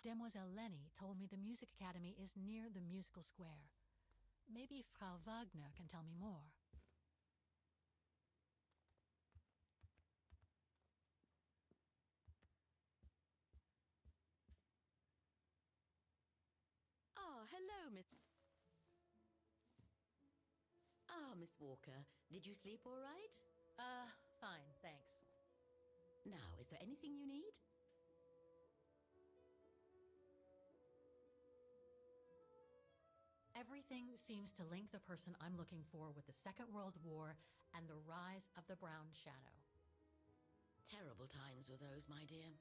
Demoiselle Lenny told me the Music Academy is near the musical square. Maybe Frau Wagner can tell me more. Ah, hello, Miss... Ah, Miss Walker. Did you sleep all right? Fine, thanks. Now, is there anything you need? Everything seems to link the person I'm looking for with the Second World War and the rise of the Brown Shadow. Terrible times were those, my dear.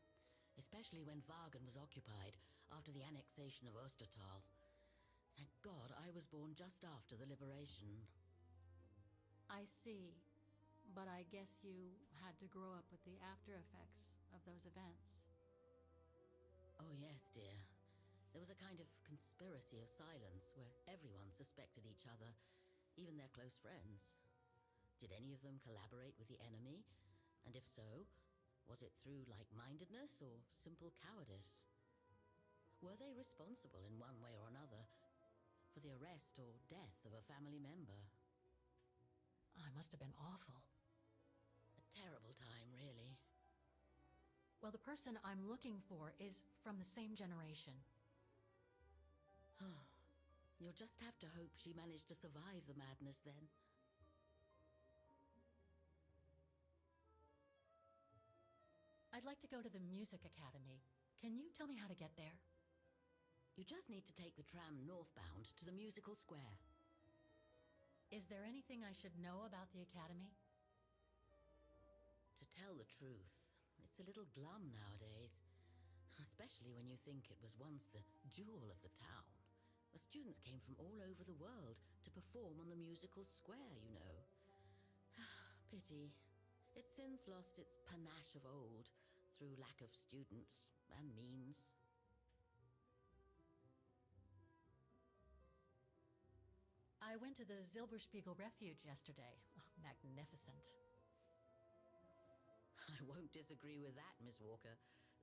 Especially when Wagen was occupied after the annexation of Ostertal. Thank God I was born just after the liberation. I see, but I guess you had to grow up with the after effects of those events. Oh yes, dear. There was a kind of conspiracy of silence where everyone suspected each other, even their close friends. Did any of them collaborate with the enemy? And if so, was it through like-mindedness or simple cowardice? Were they responsible in one way or another for the arrest or death of a family member? I must have been awful. A terrible time, really. Well, the person I'm looking for is from the same generation. You'll just have to hope she managed to survive the madness then. I'd like to go to the Music Academy. Can you tell me how to get there? You just need to take the tram northbound to the musical square. Is there anything I should know about the Academy? To tell the truth, it's a little glum nowadays. Especially when you think it was once the jewel of the town, where students came from all over the world to perform on the musical square, you know. Pity. It's since lost its panache of old through lack of students and means. I went to the Silberspiegel Refuge yesterday. Oh, magnificent. I won't disagree with that, Miss Walker.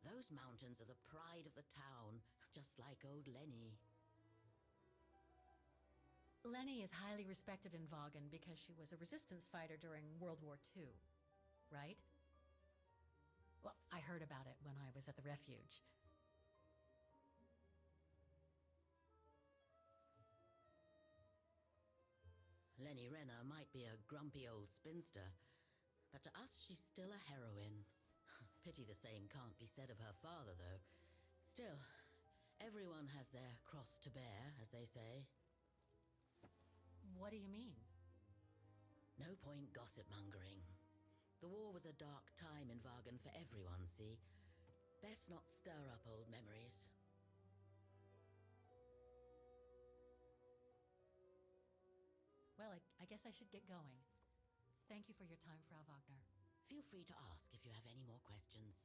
Those mountains are the pride of the town, just like old Lenny. Lenny is highly respected in Wagen because she was a resistance fighter during World War II, right? Well, I heard about it when I was at the refuge. Lenny Renner might be a grumpy old spinster, but to us she's still a heroine. Pity the same can't be said of her father, though. Still, everyone has their cross to bear, as they say. What do you mean? No point gossip-mongering. The war was a dark time in Wagen for everyone, see? Best not stir up old memories. Well, I guess I should get going. Thank you for your time, Frau Wagner. Feel free to ask if you have any more questions.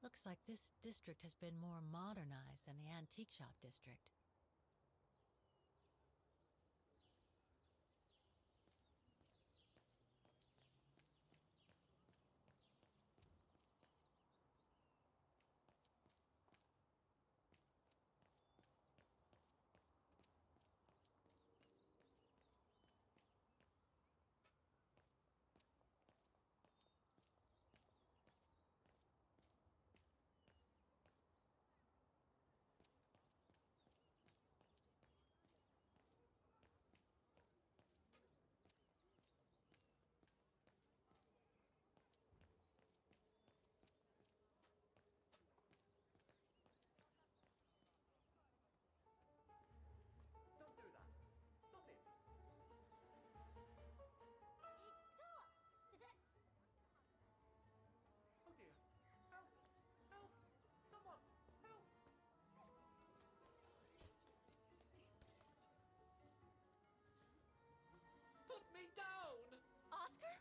Looks like this district has been more modernized than the antique shop district. Don't do that. Stop it. Oh dear. Help! Help! Someone! Help! Put me down! Oscar?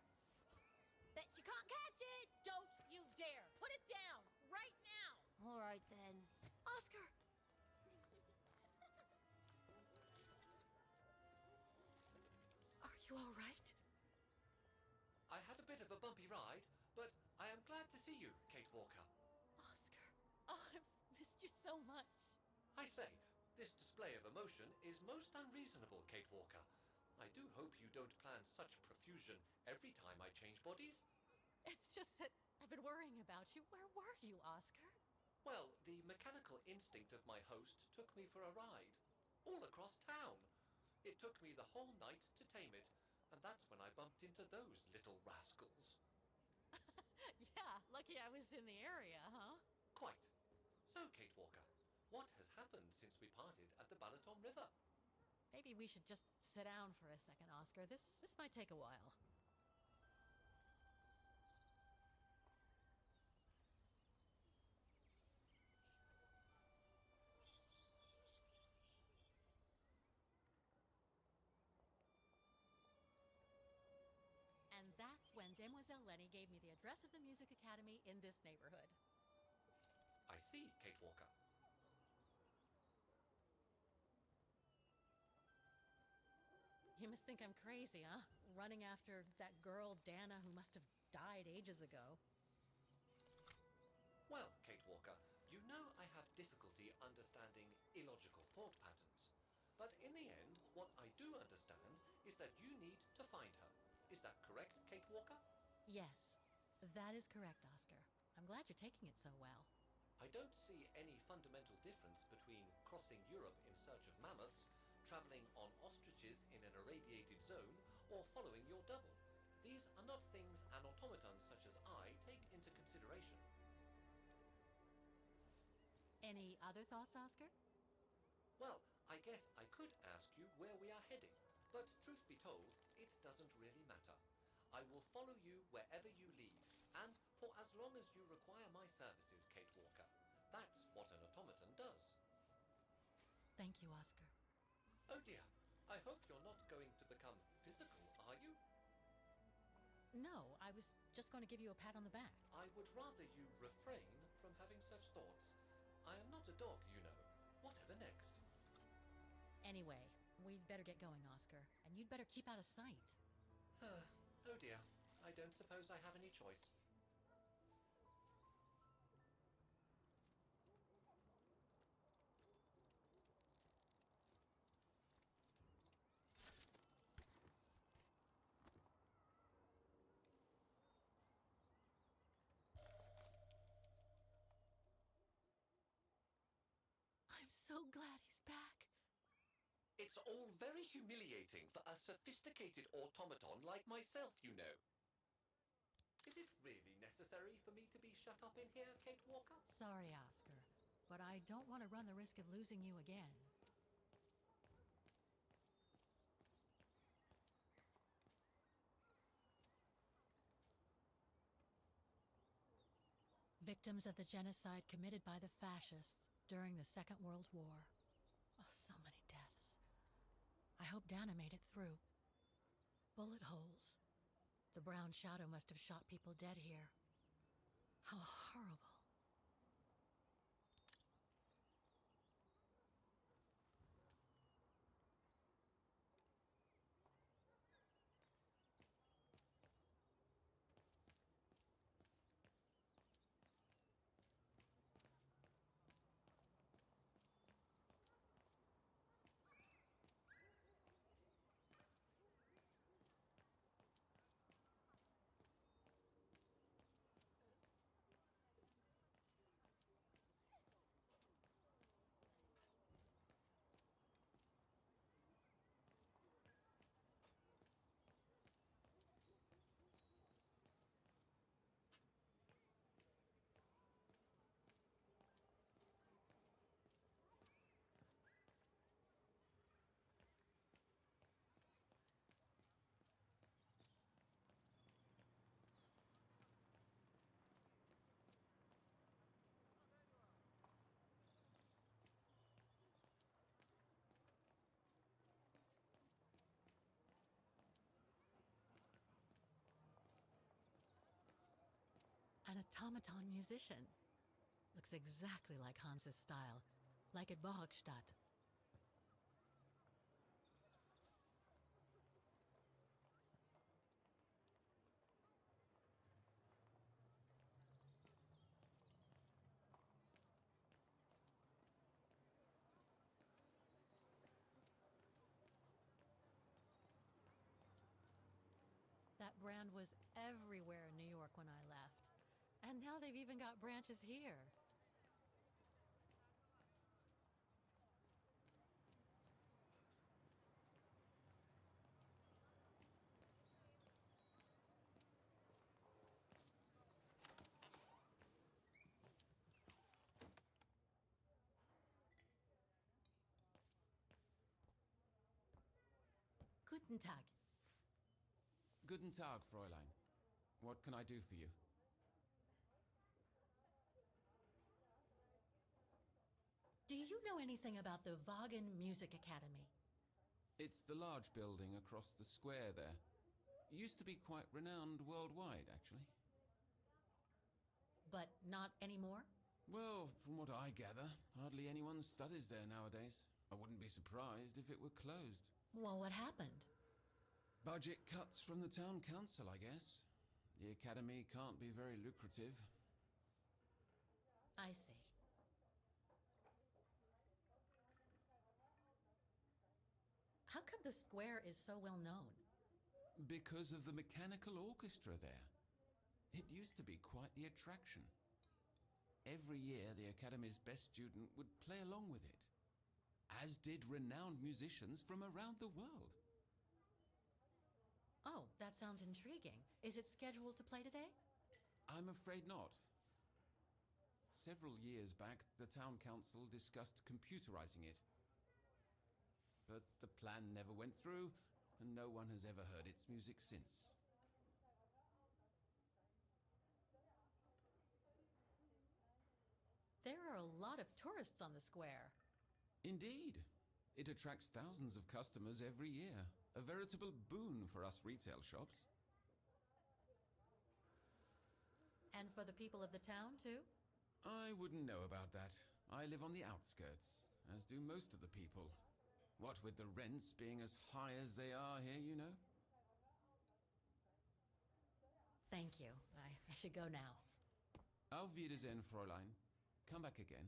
Bet you can't catch it! Don't you dare! Put it down! Right now! All right, then. Oscar! Are you all right? I had a bit of a bumpy ride, but I am glad to see you, Kate Walker. Oscar. Oh, I've missed you so much. I say, this display of emotion is most unreasonable, Kate Walker. I do hope you don't plan such profusion every time I change bodies. It's just that I've been worrying about you. Where were you, Oscar? Well, the mechanical instinct of my host took me for a ride, all across town. It took me the whole night to tame it, and that's when I bumped into those little rascals. Yeah, lucky I was in the area, huh? Quite. So, Kate Walker, what has happened since we parted at the Balaton River? Maybe we should just sit down for a second, Oscar. This might take a while. And that's when Demoiselle Lenny gave me the address of the Music Academy in this neighborhood. I see, Kate Walker. You must think I'm crazy, huh? Running after that girl, Dana, who must have died ages ago. Well, Kate Walker, you know I have difficulty understanding illogical thought patterns. But in the end, what I do understand is that you need to find her. Is that correct, Kate Walker? Yes, that is correct, Oscar. I'm glad you're taking it so well. I don't see any fundamental difference between crossing Europe in search of mammoths, traveling on ostriches in an irradiated zone, or following your double. These are not things an automaton such as I take into consideration. Any other thoughts, Oscar? Well, I guess I could ask you where we are heading, but truth be told, it doesn't really matter. I will follow you wherever you lead, and for as long as you require my services, Kate Walker. That's what an automaton does. Thank you, Oscar. Oh dear, I hope you're not going to become physical, are you? No, I was just going to give you a pat on the back. I would rather you refrain from having such thoughts. I am not a dog, you know. Whatever next? Anyway, we'd better get going, Oscar, and you'd better keep out of sight. Oh dear, I don't suppose I have any choice. I'm so glad he's back. It's all very humiliating for a sophisticated automaton like myself, you know. Is it really necessary for me to be shut up in here, Kate Walker? Sorry, Oscar, but I don't want to run the risk of losing you again. Victims of the genocide committed by the fascists during the Second World War. Oh, so many deaths. I hope Dana made it through. Bullet holes. The brown shadow must have shot people dead here. How horrible. An automaton musician. Looks exactly like Hans's style, like at Bohogstadt. That brand was everywhere in New York when I left. And now they've even got branches here. Guten Tag. Guten Tag, Fräulein. What can I do for you? Do you know anything about the Wagen Music Academy? It's the large building across the square there. Used to be quite renowned worldwide, actually. But not anymore? Well, from what I gather, hardly anyone studies there nowadays. I wouldn't be surprised if it were closed. Well, what happened? Budget cuts from the town council, I guess. The academy can't be very lucrative. I see. How come the square is so well known? Because of the mechanical orchestra there. It used to be quite the attraction. Every year, the academy's best student would play along with it, as did renowned musicians from around the world. Oh, that sounds intriguing. Is it scheduled to play today? I'm afraid not. Several years back, the town council discussed computerizing it. But the plan never went through, and no one has ever heard its music since. There are a lot of tourists on the square. Indeed. It attracts thousands of customers every year. A veritable boon for us retail shops. And for the people of the town, too? I wouldn't know about that. I live on the outskirts, as do most of the people. What with the rents being as high as they are here, you know? Thank you. I should go now. Auf Wiedersehen, Fräulein. Come back again.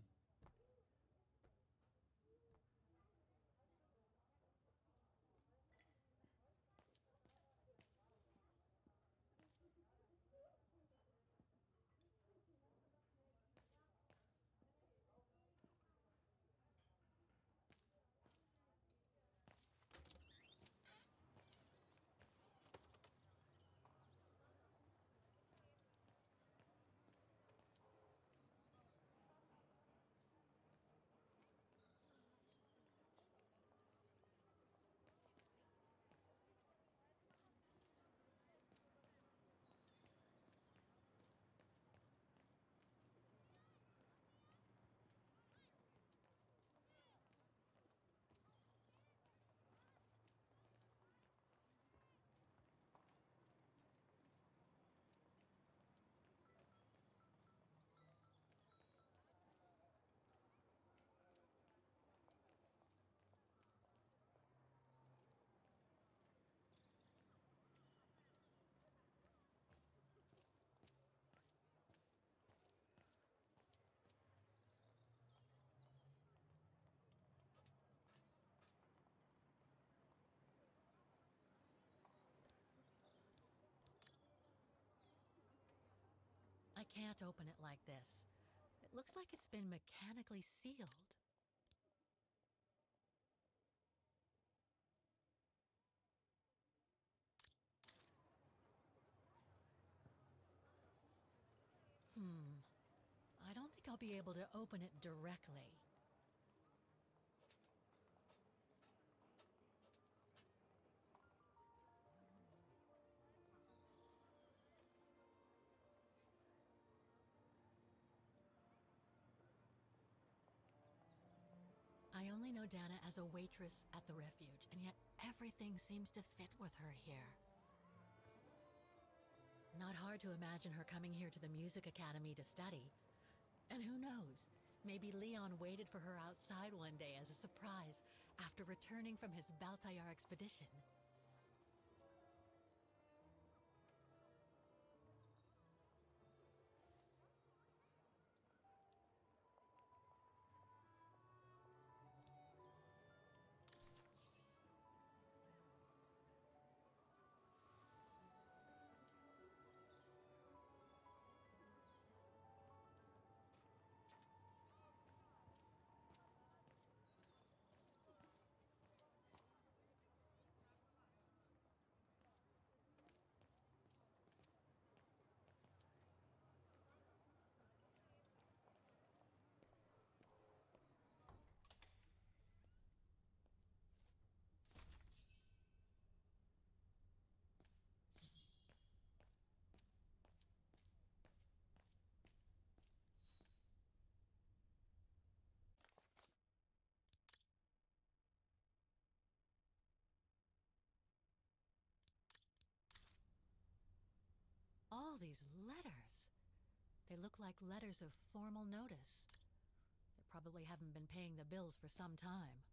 I can't open it like this. It looks like it's been mechanically sealed. I don't think I'll be able to open it directly. I only know Dana as a waitress at the refuge, and yet everything seems to fit with her here. Not hard to imagine her coming here to the music academy to study. And who knows, maybe Leon waited for her outside one day as a surprise after returning from his Baltayar expedition. All these letters. They look like letters of formal notice. They probably haven't been paying the bills for some time.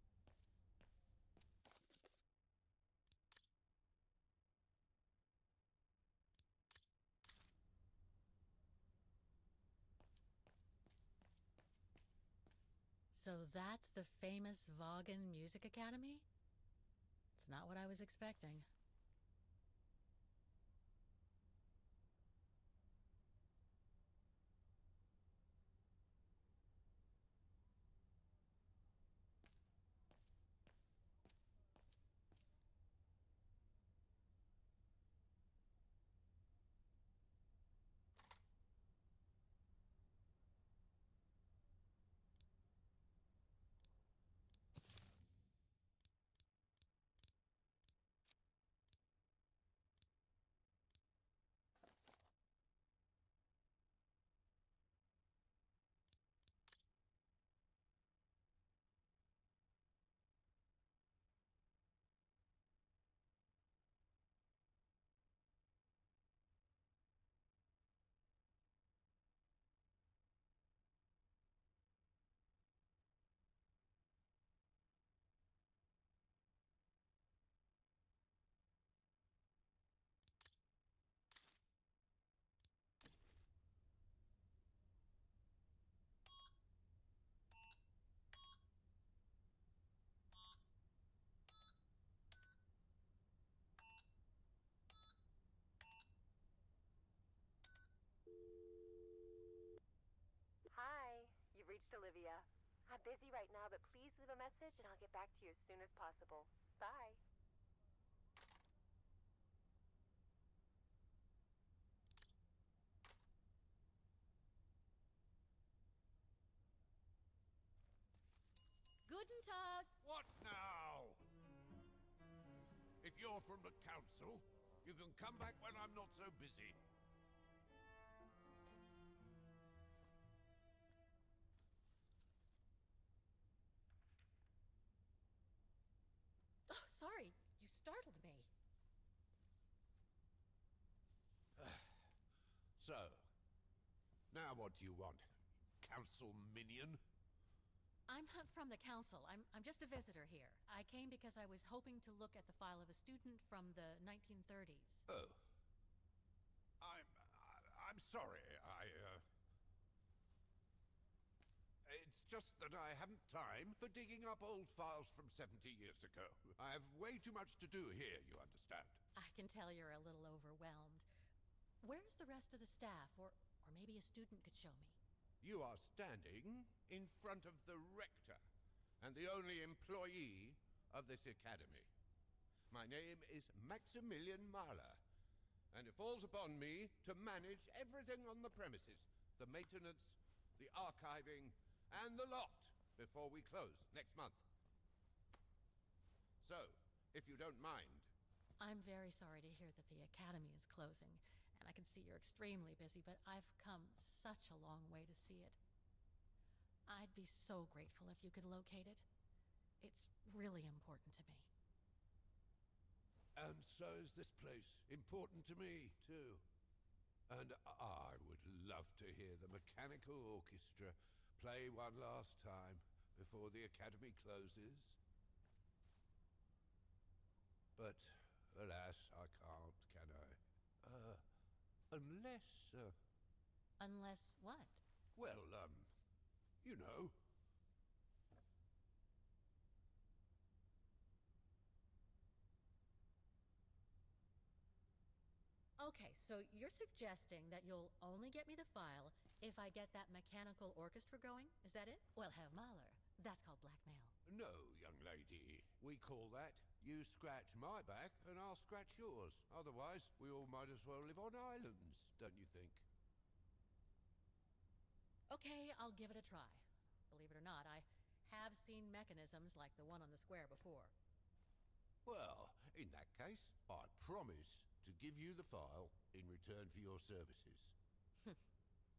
So that's the famous Vaughan Music Academy? It's not what I was expecting. Hi, you've reached Olivia. I'm busy right now, but please leave a message and I'll get back to you as soon as possible. Bye. Guten Tag! What now? If you're from the council, you can come back when I'm not so busy. Oh, sorry, you startled me. So, now what do you want? Council minion? I'm not from the council. I'm just a visitor here. I came because I was hoping to look at the file of a student from the 1930s. Oh. I'm sorry, It's just that I haven't time for digging up old files from 70 years ago. I have way too much to do here, you understand. I can tell you're a little overwhelmed. Where's the rest of the staff? Or maybe a student could show me. You are standing in front of the rector and the only employee of this academy. My name is Maximilian Mahler, and it falls upon me to manage everything on the premises, the maintenance, the archiving, and the lot before we close next month. So, if you don't mind... I'm very sorry to hear that the academy is closing, and I can see you're extremely busy, but I've come such a long way to see it. I'd be so grateful if you could locate it. It's really important to me. And so is this place important to me, too. And I would love to hear the mechanical orchestra play one last time before the academy closes. But, alas, I can't, can I? Unless... Unless what? Well, you know... Okay, so you're suggesting that you'll only get me the file if I get that mechanical orchestra going? Is that it? Well, Herr Mahler, that's called blackmail. No, young lady. We call that you scratch my back and I'll scratch yours. Otherwise, we all might as well live on islands, don't you think? Okay, I'll give it a try. Believe it or not, I have seen mechanisms like the one on the square before. Well, in that case, I promise to give you the file in return for your services.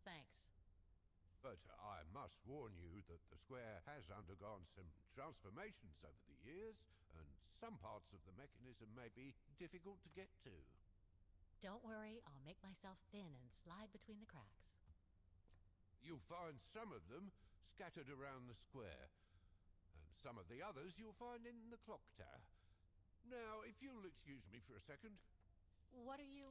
Thanks. But I must warn you that the square has undergone some transformations over the years, and some parts of the mechanism may be difficult to get to. Don't worry, I'll make myself thin and slide between the cracks. You'll find some of them scattered around the square, and some of the others you'll find in the clock tower. Now, if you'll excuse me for a second. What are you...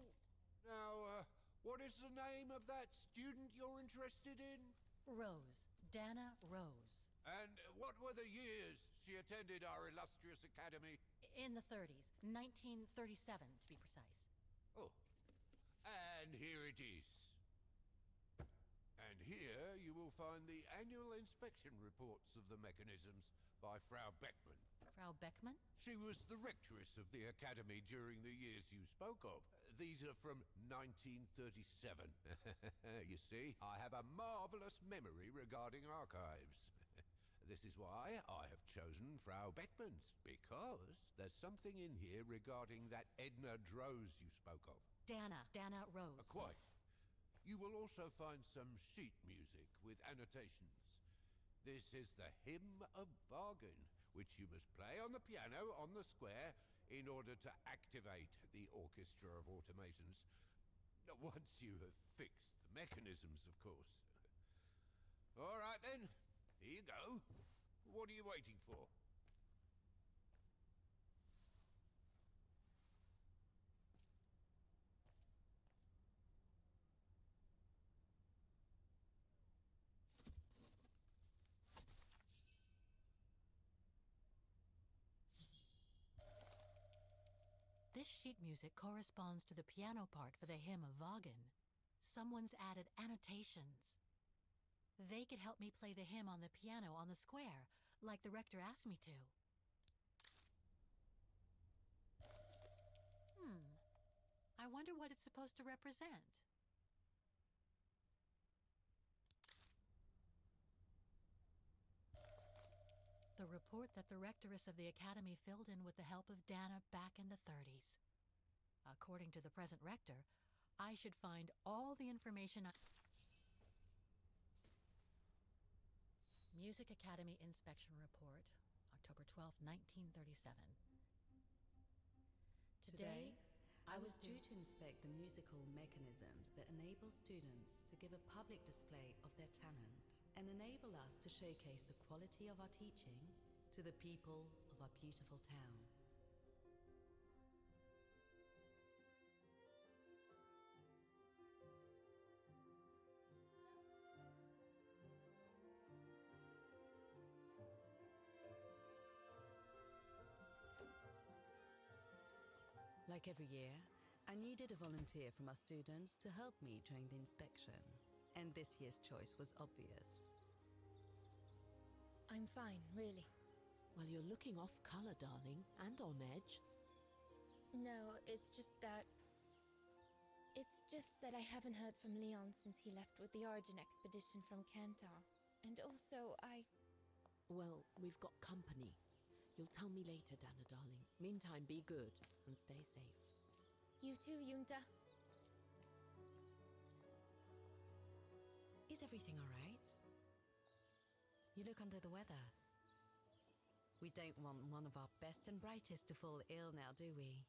Now, what is the name of that student you're interested in? Rose. Dana Rose. And what were the years she attended our illustrious academy? In the 30s. 1937, to be precise. Oh, and here it is. And here you will find the annual inspection reports of the mechanisms by Frau Beckmann. Frau Beckmann? She was the rectress of the academy during the years you spoke of. These are from 1937. You see, I have a marvelous memory regarding archives. This is why I have chosen Frau Beckmann's, because there's something in here regarding that Edna Drose you spoke of. Dana Rose. Quite. You will also find some sheet music with annotations. This is the Hymn of Bargain, which you must play on the piano on the square in order to activate the Orchestra of Automatons. Once you have fixed the mechanisms, of course. All right, then. Here you go. What are you waiting for? This sheet music corresponds to the piano part for the Hymn of Wagen. Someone's added annotations. They could help me play the hymn on the piano on the square, like the rector asked me to. I wonder what it's supposed to represent. The report that the rectoress of the academy filled in with the help of Dana back in the 30s. According to the present rector, I should find all the information Music Academy Inspection Report, October 12, 1937. Today, I was due to inspect the musical mechanisms that enable students to give a public display of their talent and enable us to showcase the quality of our teaching to the people of our beautiful town. Like every year, I needed a volunteer from our students to help me during the inspection, and this year's choice was obvious. I'm fine, really. Well, you're looking off color, darling, and on edge. No, it's just that... I haven't heard from Leon since he left with the Origin expedition from Kantar. And also, Well, we've got company. You'll tell me later, Dana, darling. Meantime, be good and stay safe. You too, Yunta. Is everything all right? You look under the weather. We don't want one of our best and brightest to fall ill now, do we?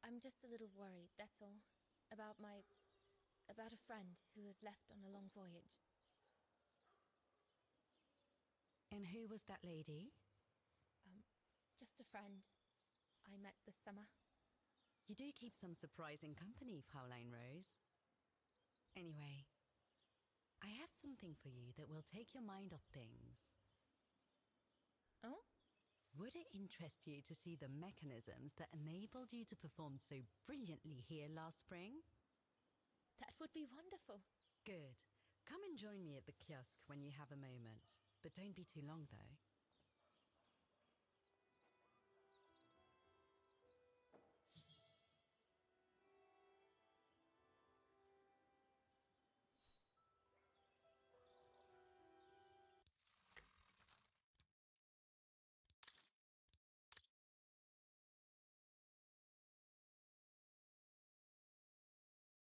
I'm just a little worried, that's all. About a friend who has left on a long voyage. And who was that lady? Just a friend I met this summer. You do keep some surprising company, Fraulein Rose. Anyway, I have something for you that will take your mind off things. Oh? Would it interest you to see the mechanisms that enabled you to perform so brilliantly here last spring? That would be wonderful. Good. Come and join me at the kiosk when you have a moment. But don't be too long, though.